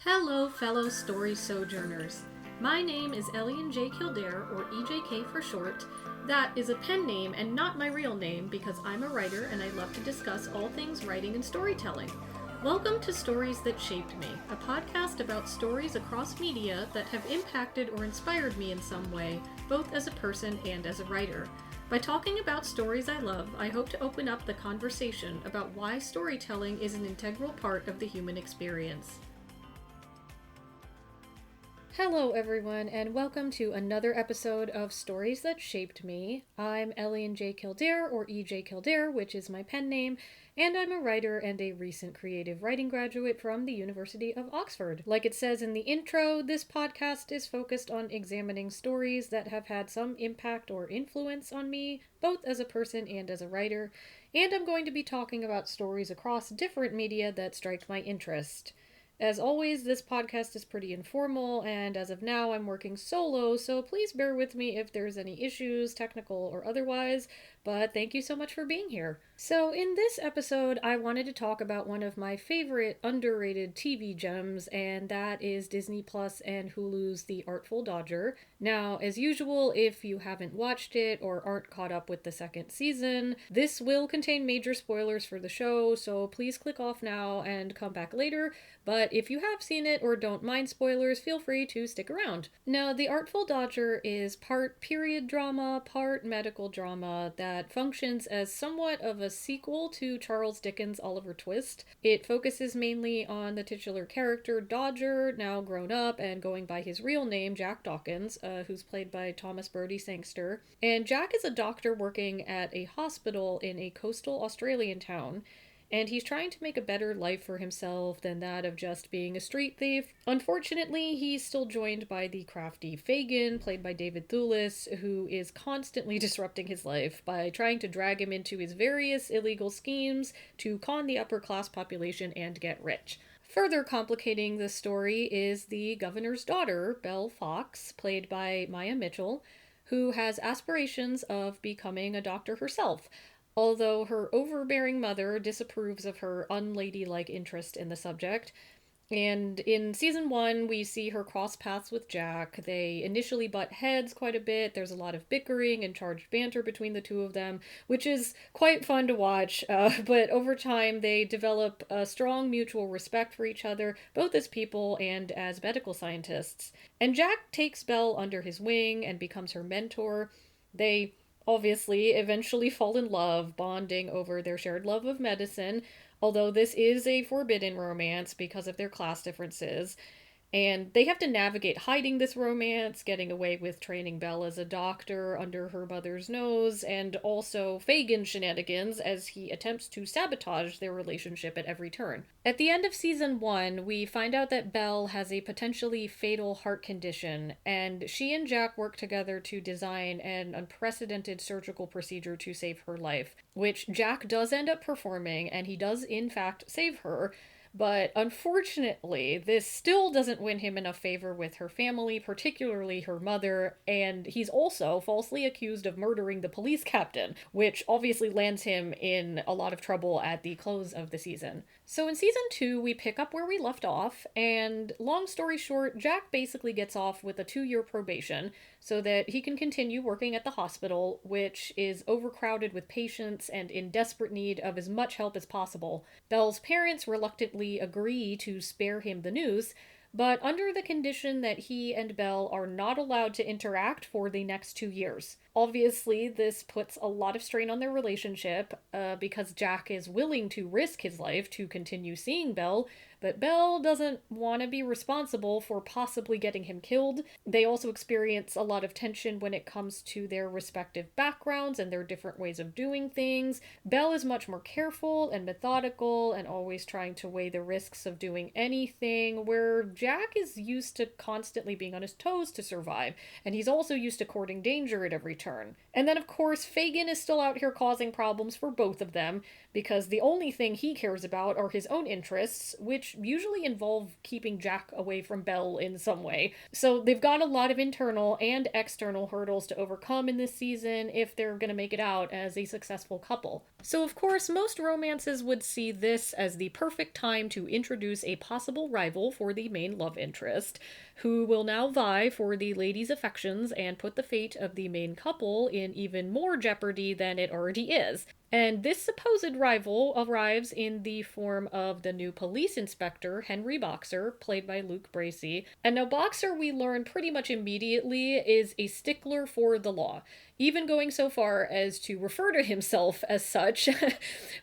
Hello, fellow story sojourners. My name is Elian J. Kildare, or EJK for short. That is a pen name and not my real name because I'm a writer and I love to discuss all things writing and storytelling. Welcome to Stories That Shaped Me, a podcast about stories across media that have impacted or inspired me in some way, both as a person and as a writer. By talking about stories I love, I hope to open up the conversation about why storytelling is an integral part of the human experience. Hello everyone, and welcome to another episode of Stories That Shaped Me. I'm Elian J. Kildare, or EJ Kildare, which is my pen name, and I'm a writer and a recent creative writing graduate from the University of Oxford. Like it says in the intro, this podcast is focused on examining stories that have had some impact or influence on me, both as a person and as a writer, and I'm going to be talking about stories across different media that strike my interest. As always, this podcast is pretty informal, and as of now, I'm working solo, so please bear with me if there's any issues, technical or otherwise, but thank you so much for being here. So in this episode, I wanted to talk about one of my favorite underrated TV gems, and that is Disney Plus and Hulu's The Artful Dodger. Now, as usual, if you haven't watched it or aren't caught up with the second season, this will contain major spoilers for the show, so please click off now and come back later. But if you have seen it or don't mind spoilers, feel free to stick around. Now, The Artful Dodger is part period drama, part medical drama that functions as somewhat of a sequel to Charles Dickens' Oliver Twist. It focuses mainly on the titular character Dodger, now grown up and going by his real name, Jack Dawkins, who's played by Thomas Brodie Sangster. And Jack is a doctor working at a hospital in a coastal Australian town, and he's trying to make a better life for himself than that of just being a street thief. Unfortunately, he's still joined by the crafty Fagin, played by David Thewlis, who is constantly disrupting his life by trying to drag him into his various illegal schemes to con the upper class population and get rich. Further complicating the story is the governor's daughter, Belle Fox, played by Maya Mitchell, who has aspirations of becoming a doctor herself, although her overbearing mother disapproves of her unladylike interest in the subject. And in season 1, we see her cross paths with Jack. They initially butt heads quite a bit. There's a lot of bickering and charged banter between the two of them, which is quite fun to watch. But over time, they develop a strong mutual respect for each other, both as people and as medical scientists. And Jack takes Belle under his wing and becomes her mentor. They obviously eventually fall in love, bonding over their shared love of medicine, although this is a forbidden romance because of their class differences. And they have to navigate hiding this romance, getting away with training Belle as a doctor under her mother's nose, and also Fagin shenanigans as he attempts to sabotage their relationship at every turn. At the end of season 1, we find out that Belle has a potentially fatal heart condition, and she and Jack work together to design an unprecedented surgical procedure to save her life, which Jack does end up performing, and he does in fact save her. But unfortunately, this still doesn't win him enough favor with her family, particularly her mother, and he's also falsely accused of murdering the police captain, which obviously lands him in a lot of trouble at the close of the season. So in season 2, we pick up where we left off, and long story short, Jack basically gets off with a 2-year probation so that he can continue working at the hospital, which is overcrowded with patients and in desperate need of as much help as possible. Belle's parents reluctantly agree to spare him the news, but under the condition that he and Belle are not allowed to interact for the next 2 years. Obviously, this puts a lot of strain on their relationship, because Jack is willing to risk his life to continue seeing Belle, but Belle doesn't want to be responsible for possibly getting him killed. They also experience a lot of tension when it comes to their respective backgrounds and their different ways of doing things. Belle is much more careful and methodical and always trying to weigh the risks of doing anything, where Jack is used to constantly being on his toes to survive, and he's also used to courting danger at every turn. And then, of course, Fagin is still out here causing problems for both of them, because the only thing he cares about are his own interests, which usually involve keeping Jack away from Belle in some way. So they've got a lot of internal and external hurdles to overcome in this season if they're going to make it out as a successful couple. So, of course, most romances would see this as the perfect time to introduce a possible rival for the main love interest, who will now vie for the lady's affections and put the fate of the main couple in even more jeopardy than it already is. And this supposed rival arrives in the form of the new police inspector, Henry Boxer, played by Luke Bracey. And now Boxer, we learn pretty much immediately, is a stickler for the law, even going so far as to refer to himself as such.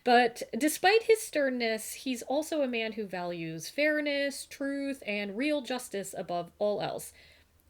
But despite his sternness, he's also a man who values fairness, truth, and real justice above all else.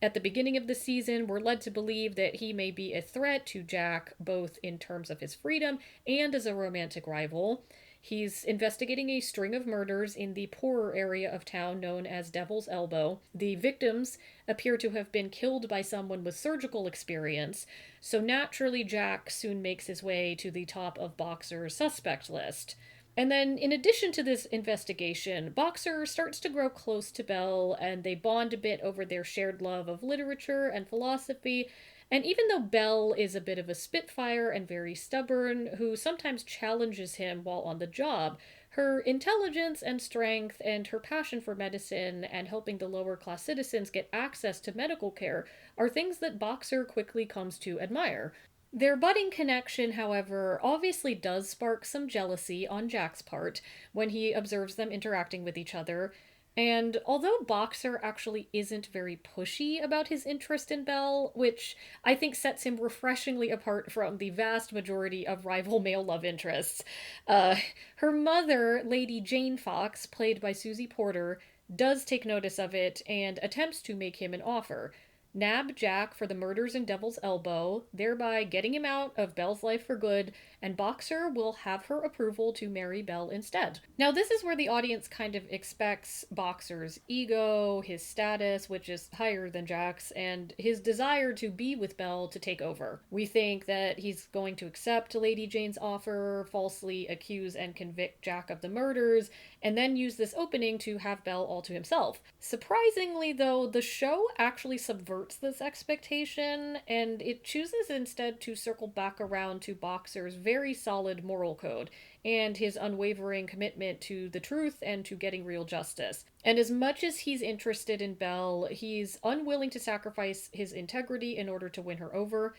At the beginning of the season, we're led to believe that he may be a threat to Jack, both in terms of his freedom and as a romantic rival. He's investigating a string of murders in the poorer area of town known as Devil's Elbow. The victims appear to have been killed by someone with surgical experience, so naturally Jack soon makes his way to the top of Boxer's suspect list. And then, in addition to this investigation, Boxer starts to grow close to Belle, and they bond a bit over their shared love of literature and philosophy. And even though Belle is a bit of a spitfire and very stubborn, who sometimes challenges him while on the job, her intelligence and strength and her passion for medicine and helping the lower class citizens get access to medical care are things that Boxer quickly comes to admire. Their budding connection, however, obviously does spark some jealousy on Jack's part when he observes them interacting with each other. And although Boxer actually isn't very pushy about his interest in Belle, which I think sets him refreshingly apart from the vast majority of rival male love interests, her mother, Lady Jane Fox, played by Susie Porter, does take notice of it and attempts to make him an offer. Nab Jack for the murders in Devil's Elbow, thereby getting him out of Belle's life for good, and Boxer will have her approval to marry Belle instead. Now, this is where the audience kind of expects Boxer's ego, his status, which is higher than Jack's, and his desire to be with Belle to take over. We think that he's going to accept Lady Jane's offer, falsely accuse and convict Jack of the murders, and then use this opening to have Belle all to himself. Surprisingly, though, the show actually subverts this expectation, and it chooses instead to circle back around to Boxer's very solid moral code and his unwavering commitment to the truth and to getting real justice. And as much as he's interested in Belle, he's unwilling to sacrifice his integrity in order to win her over.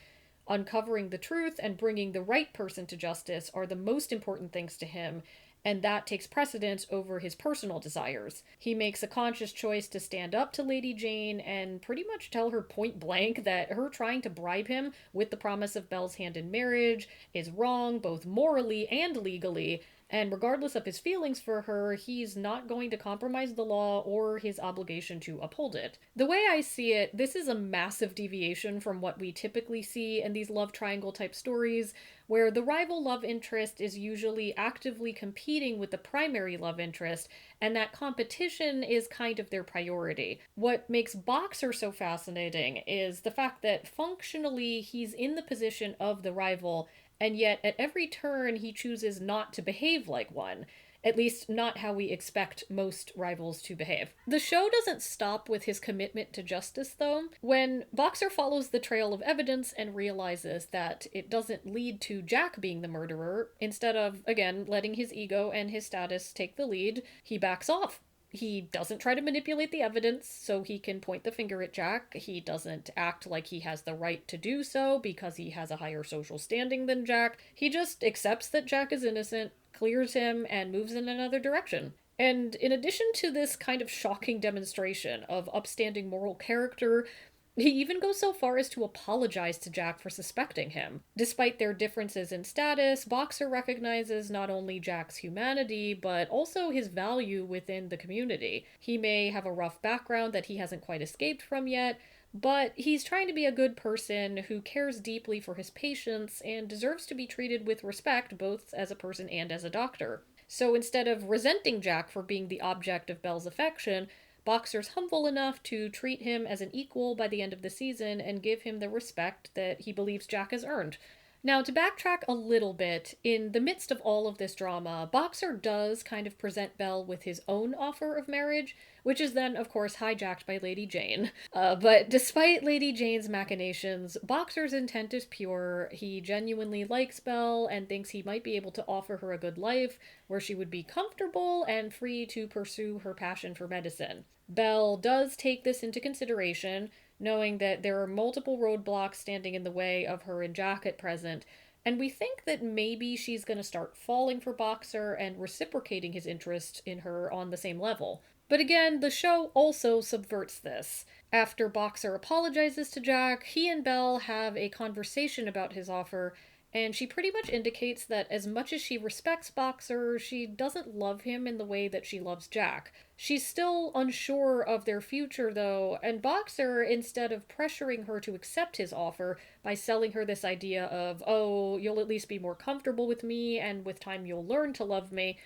Uncovering the truth and bringing the right person to justice are the most important things to him, and that takes precedence over his personal desires. He makes a conscious choice to stand up to Lady Jane and pretty much tell her point blank that her trying to bribe him with the promise of Belle's hand in marriage is wrong, both morally and legally, and regardless of his feelings for her, he's not going to compromise the law or his obligation to uphold it. The way I see it, this is a massive deviation from what we typically see in these love triangle type stories, where the rival love interest is usually actively competing with the primary love interest, and that competition is kind of their priority. What makes Boxer so fascinating is the fact that functionally he's in the position of the rival, and yet at every turn he chooses not to behave like one. At least not how we expect most rivals to behave. The show doesn't stop with his commitment to justice, though. When Boxer follows the trail of evidence and realizes that it doesn't lead to Jack being the murderer, instead of, again, letting his ego and his status take the lead, he backs off. He doesn't try to manipulate the evidence so he can point the finger at Jack. He doesn't act like he has the right to do so because he has a higher social standing than Jack. He just accepts that Jack is innocent, clears him, and moves in another direction. And in addition to this kind of shocking demonstration of upstanding moral character, he even goes so far as to apologize to Jack for suspecting him. Despite their differences in status, Boxer recognizes not only Jack's humanity, but also his value within the community. He may have a rough background that he hasn't quite escaped from yet, but he's trying to be a good person who cares deeply for his patients and deserves to be treated with respect both as a person and as a doctor. So instead of resenting Jack for being the object of Belle's affection, Boxer's humble enough to treat him as an equal by the end of the season and give him the respect that he believes Jack has earned. Now, to backtrack a little bit, in the midst of all of this drama, Boxer does kind of present Belle with his own offer of marriage, which is then, of course, hijacked by Lady Jane. But despite Lady Jane's machinations, Boxer's intent is pure. He genuinely likes Belle and thinks he might be able to offer her a good life where she would be comfortable and free to pursue her passion for medicine. Belle does take this into consideration, knowing that there are multiple roadblocks standing in the way of her and Jack at present, and we think that maybe she's going to start falling for Boxer and reciprocating his interest in her on the same level. But again, the show also subverts this. After Boxer apologizes to Jack, he and Belle have a conversation about his offer, and she pretty much indicates that as much as she respects Boxer, she doesn't love him in the way that she loves Jack. She's still unsure of their future, though, and Boxer, instead of pressuring her to accept his offer by selling her this idea of, oh, you'll at least be more comfortable with me, and with time you'll learn to love me,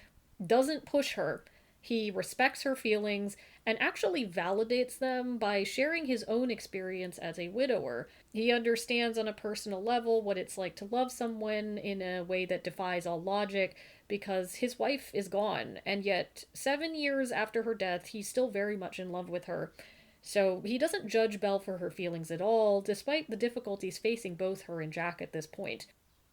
doesn't push her. He respects her feelings and actually validates them by sharing his own experience as a widower. He understands on a personal level what it's like to love someone in a way that defies all logic because his wife is gone, and yet 7 years after her death, he's still very much in love with her. So he doesn't judge Belle for her feelings at all, despite the difficulties facing both her and Jack at this point.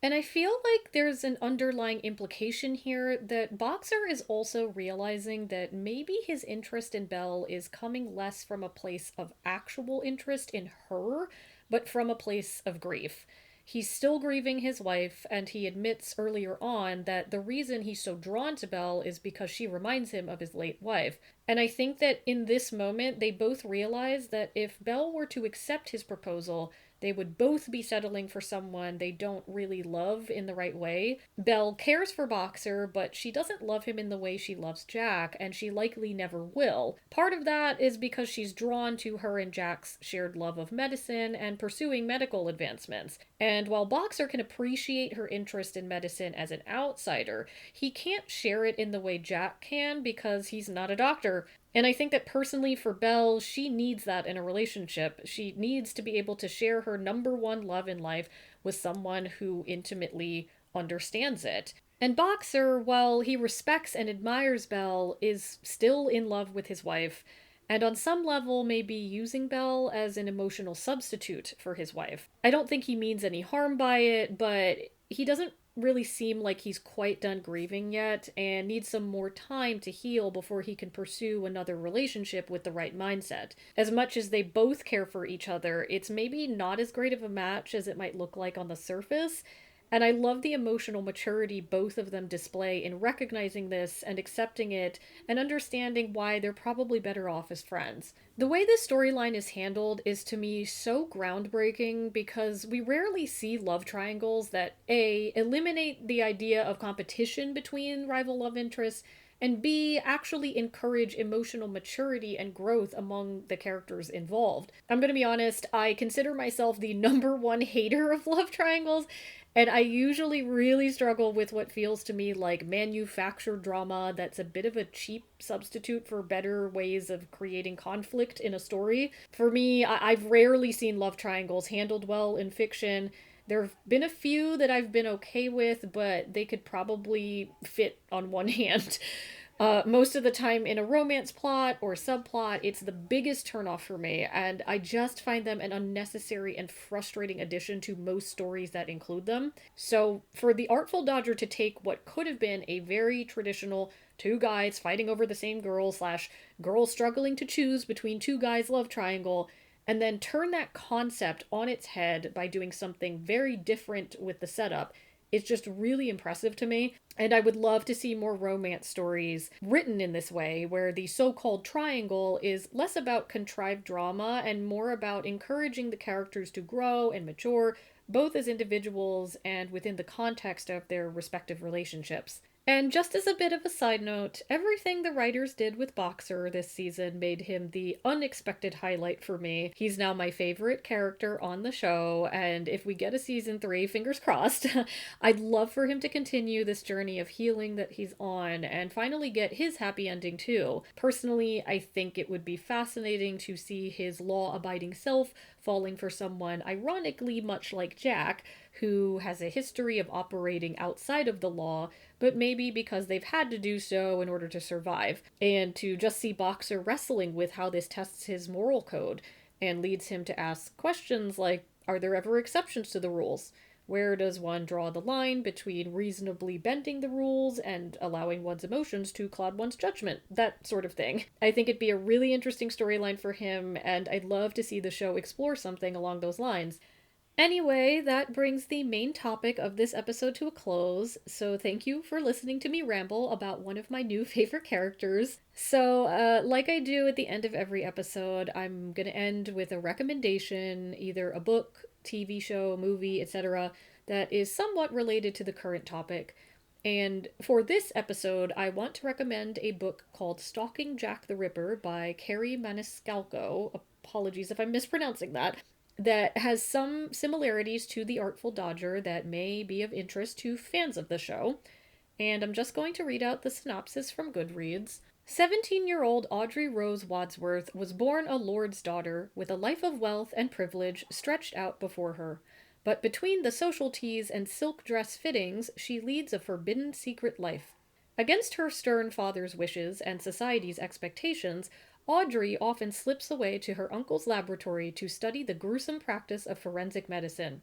And I feel like there's an underlying implication here that Boxer is also realizing that maybe his interest in Belle is coming less from a place of actual interest in her, but from a place of grief. He's still grieving his wife, and he admits earlier on that the reason he's so drawn to Belle is because she reminds him of his late wife. And I think that in this moment, they both realize that if Belle were to accept his proposal, they would both be settling for someone they don't really love in the right way. Belle cares for Boxer, but she doesn't love him in the way she loves Jack, and she likely never will. Part of that is because she's drawn to her and Jack's shared love of medicine and pursuing medical advancements. And while Boxer can appreciate her interest in medicine as an outsider, he can't share it in the way Jack can because he's not a doctor. And I think that personally for Belle, she needs that in a relationship. She needs to be able to share her number one love in life with someone who intimately understands it. And Boxer, while he respects and admires Belle, is still in love with his wife, and on some level may be using Belle as an emotional substitute for his wife. I don't think he means any harm by it, but he doesn't really seem like he's quite done grieving yet and needs some more time to heal before he can pursue another relationship with the right mindset. As much as they both care for each other, it's maybe not as great of a match as it might look like on the surface. And I love the emotional maturity both of them display in recognizing this and accepting it and understanding why they're probably better off as friends. The way this storyline is handled is to me so groundbreaking because we rarely see love triangles that A, eliminate the idea of competition between rival love interests, and B, actually encourage emotional maturity and growth among the characters involved. I'm gonna be honest, I consider myself the number one hater of love triangles, and I usually really struggle with what feels to me like manufactured drama that's a bit of a cheap substitute for better ways of creating conflict in a story. For me, I've rarely seen love triangles handled well in fiction. There have been a few that I've been okay with, but they could probably fit on one hand. Most of the time in a romance plot or subplot, it's the biggest turnoff for me, and I just find them an unnecessary and frustrating addition to most stories that include them. So, for the Artful Dodger to take what could have been a very traditional two guys fighting over the same girl slash girl struggling to choose between two guys love triangle, and then turn that concept on its head by doing something very different with the setup, it's just really impressive to me, and I would love to see more romance stories written in this way, where the so-called triangle is less about contrived drama and more about encouraging the characters to grow and mature, both as individuals and within the context of their respective relationships. And just as a bit of a side note, everything the writers did with Boxer this season made him the unexpected highlight for me. He's now my favorite character on the show, and if we get a season 3, fingers crossed, I'd love for him to continue this journey of healing that he's on and finally get his happy ending too. Personally, I think it would be fascinating to see his law-abiding self falling for someone ironically much like Jack, who has a history of operating outside of the law, but maybe because they've had to do so in order to survive, and to just see Boxer wrestling with how this tests his moral code and leads him to ask questions like, are there ever exceptions to the rules? Where does one draw the line between reasonably bending the rules and allowing one's emotions to cloud one's judgment? That sort of thing. I think it'd be a really interesting storyline for him, and I'd love to see the show explore something along those lines. Anyway, that brings the main topic of this episode to a close, so thank you for listening to me ramble about one of my new favorite characters. So, like I do at the end of every episode, I'm gonna end with a recommendation, either a book, TV show, movie, etc., that is somewhat related to the current topic. And for this episode, I want to recommend a book called Stalking Jack the Ripper by Carrie Maniscalco. Apologies if I'm mispronouncing that has some similarities to The Artful Dodger that may be of interest to fans of the show. And I'm just going to read out the synopsis from Goodreads. 17-year-old Audrey Rose Wadsworth was born a lord's daughter with a life of wealth and privilege stretched out before her. But between the social teas and silk dress fittings, she leads a forbidden secret life. Against her stern father's wishes and society's expectations, Audrey often slips away to her uncle's laboratory to study the gruesome practice of forensic medicine.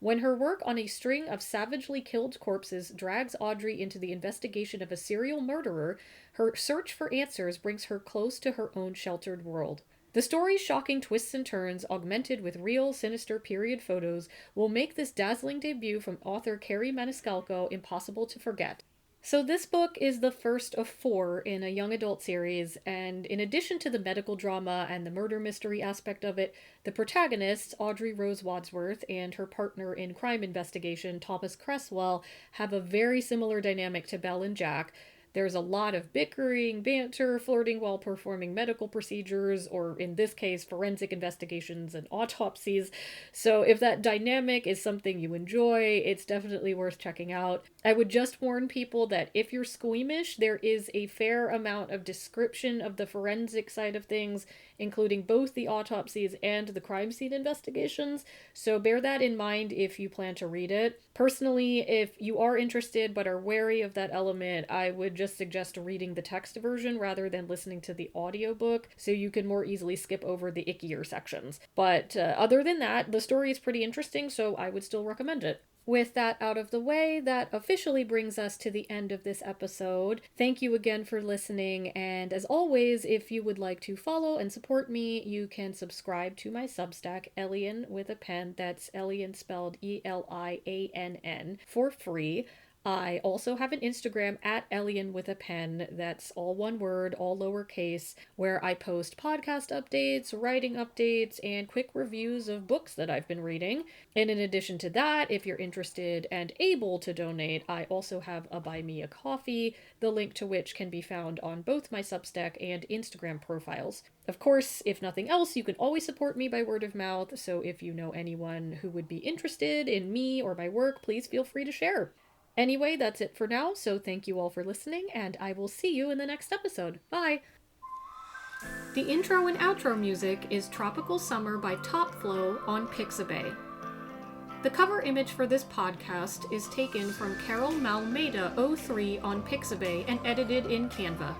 When her work on a string of savagely killed corpses drags Audrey into the investigation of a serial murderer, her search for answers brings her close to her own sheltered world. The story's shocking twists and turns, augmented with real, sinister period photos, will make this dazzling debut from author Carrie Maniscalco impossible to forget. So this book is the first of 4 in a young adult series, and in addition to the medical drama and the murder mystery aspect of it, the protagonists, Audrey Rose Wadsworth, and her partner in crime investigation, Thomas Cresswell, have a very similar dynamic to Belle and Jack. There's a lot of bickering, banter, flirting while performing medical procedures, or in this case, forensic investigations and autopsies. So if that dynamic is something you enjoy, it's definitely worth checking out. I would just warn people that if you're squeamish, there is a fair amount of description of the forensic side of things, including both the autopsies and the crime scene investigations, so bear that in mind if you plan to read it. Personally, if you are interested but are wary of that element, I would just suggest reading the text version rather than listening to the audiobook, so you can more easily skip over the ickier sections. But other than that, the story is pretty interesting, so I would still recommend it. With that out of the way, that officially brings us to the end of this episode. Thank you again for listening, and as always, if you would like to follow and support me, you can subscribe to my Substack, Elian with a pen, that's Elian spelled Eliann, for free. I also have an Instagram at Elian with a pen, that's all one word, all lowercase, where I post podcast updates, writing updates, and quick reviews of books that I've been reading. And in addition to that, if you're interested and able to donate, I also have a Buy Me a Coffee, the link to which can be found on both my Substack and Instagram profiles. Of course, if nothing else, you can always support me by word of mouth, so if you know anyone who would be interested in me or my work, please feel free to share. Anyway, that's it for now, so thank you all for listening, and I will see you in the next episode. Bye! The intro and outro music is Tropical Summer by Top Flow on Pixabay. The cover image for this podcast is taken from Carol Malmeda 03 on Pixabay and edited in Canva.